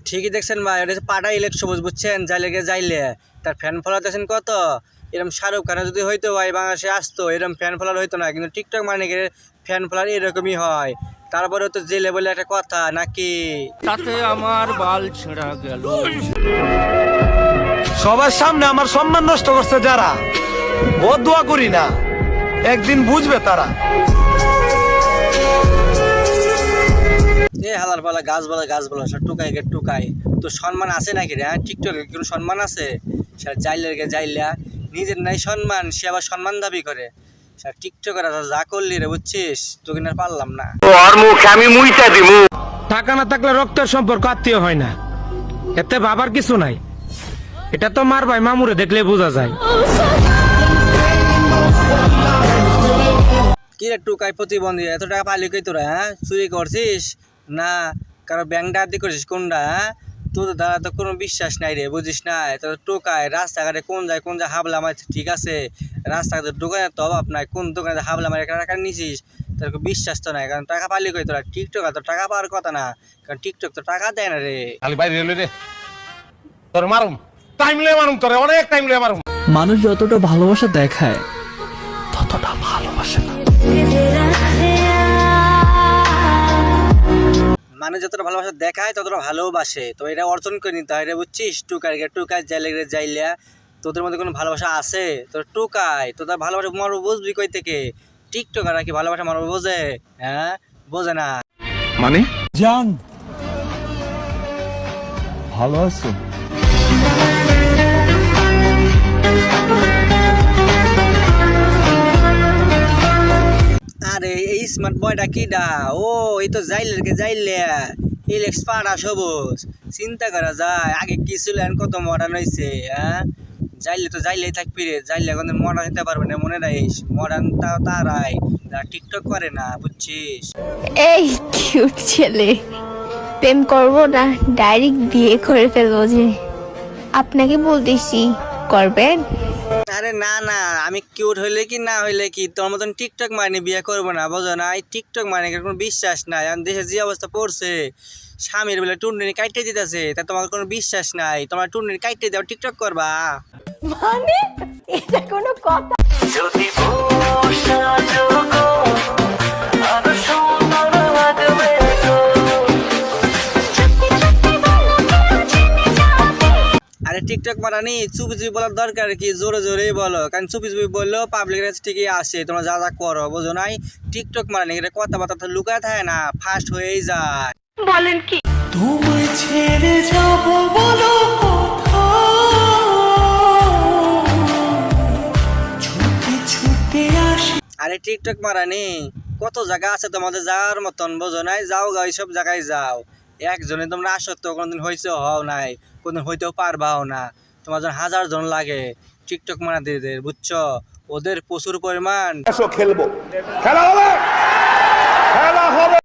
ঠিকই দেখছেন ভাই, এটা পাটা ইলেক সবুজ বুঝছেন, যাইলে যাইলে তার ফ্যান ফলোয়ার দেখছেন কত। এরকম শাহরুখ খানের যদি হইতো ভাই বাংলাদেশে আসতো, এরকম ফ্যান ফলোয়ার হইতো না। কিন্তু টিকটক মানে ফ্যান ফলোয়ার এরকমই হয়। তারপরে তো জেলে বলে একটা কথা নাকি, তাতে আমার বাল ছেঁড়া গেল। সবার সামনে আমার সম্মান নষ্ট করছে যারা, বদুয়া করি না, একদিন বুঝবে তারা। হালার পালা গাছ বলা সব টুকাই তো সম্মান আছে নাকি রে? টিকটকে কোনো সম্মান আছে? সে যাইলা নিজের নাই সম্মান, সে আবার সম্মান দাবি করে। টিকটকের যা করলি রে বুঝছিস, তোকে না পারলাম না। টাকা না থাকলে রক্তের সম্পর্ক আত্মীয় হয় না, এতে ভাবার কিছু নাই। এটা তো মার ভাই মামুরে দেখলে বোঝা যায়। কি রে টুকাই প্রতিবন্ধী, এত টাকা পালি কই তোরা? চুরি করছিস না কারো ব্যাংক ডাকাতি করছিস কোনটা? তোদের দ্বারা তো কোনো বিশ্বাস নাই রে, বুঝিস না? তো টোকায় রাস্তাঘাটে কোন যায় হাবলা মারছে, ঠিক আছে, রাস্তাঘাটে দোকানের তো অভাব নাই, কোন দোকানে হাবলা মারে টাকা নিছিস, তোর বিশ্বাস তো নাই। কারণ টাকা পালি কই তোরা? টিকটক তো টাকা পাওয়ার কথা না, কারণ টিকটক তো টাকা দেয় না রে। তোর মারুম টাইম লয়ে মারুম, তোরে অনেক টাইম লয়ে মারুম। মানুষ যতটা ভালোবাসা দেখায় ততটা ভালোবাসে না। মানুষ যতটা ভালোবাসা দেখায় ততটা ভালোবাসে, তো এটা অর্জন করে নিতে হয় রে, বুঝছিস? টুকাই যাইলে তোদের মধ্যে কোনো ভালোবাসা আছে? তোর টুকাই তোদের ভালোবাসা মারবো বুঝবি কই থেকে? টিকটকার কি ভালোবাসা মারবো বোঝে? হ্যাঁ, বোঝে না। মানে জান ভালো আছো? আরে এই স্মার্ট বয়টা কিডা? ও এই তো যাইলে ইলেক্স পাড়া সবুজ। চিন্তা করা যায় আগে কি ছিল এখন কত মডার্ন হয়েছে। হ্যাঁ, যাইলেই থাকবি রে, যাইলে এখন মডার্ন হতে পারবে না, মনে রাখিস। মডার্ন তারাই যারা টিকটক করে না, বুঝছিস? এই কিউট ছেলে, প্রেম করবো না ডাইরেক্ট বিয়ে করে ফেলবো যে, আপনাকে বলতেছি করবেন? আরে না, আমি কিউট হইলে কি না হইলে কি, তোর মতন টিকটক মানে বিয়ে করবো না, বোঝো না? এই টিকটক মানে কোনো বিশ্বাস নাই। এখন দেশে যে অবস্থা পড়ছে, স্বামীর বেলা টুনটুনি কাইটে দিতেছে, তা তোমার কোনো বিশ্বাস নাই। তোমার টুনটুনি কাইটে দাও, টিকটক করবা? মানে এটা কোনো কথা? আরে টিকটক মারানি চুপি বলার দরকার কি, জোরে বলো, কারণ চুপি বললেও পাবলিকের কাছে ঠিকই আসে। তোমরা যা করো বোঝো নাই? টিকটক মারানি কথাবার্তা লুকায় থাকে না, ফাস্ট হয়েই যায়। বলেন কি? তোমায় ছেড়ে যাব বলো ছুটে আসি। আরে টিকটক মারানি কত জায়গা আছে তোমাদের যাওয়ার মতন, বোঝো নাই? যাও সব জায়গায় যাও। একজনে তোমরা আসক্ত কোনোদিন হয়েছে হও নাই, কোনদিন হইতেও পারবাও না। তোমার যখন 1000 জন লাগে টিকটক মারানিদের, বুঝছো? ওদের প্রচুর পরিমাণ খেলবো, খেলা হবে।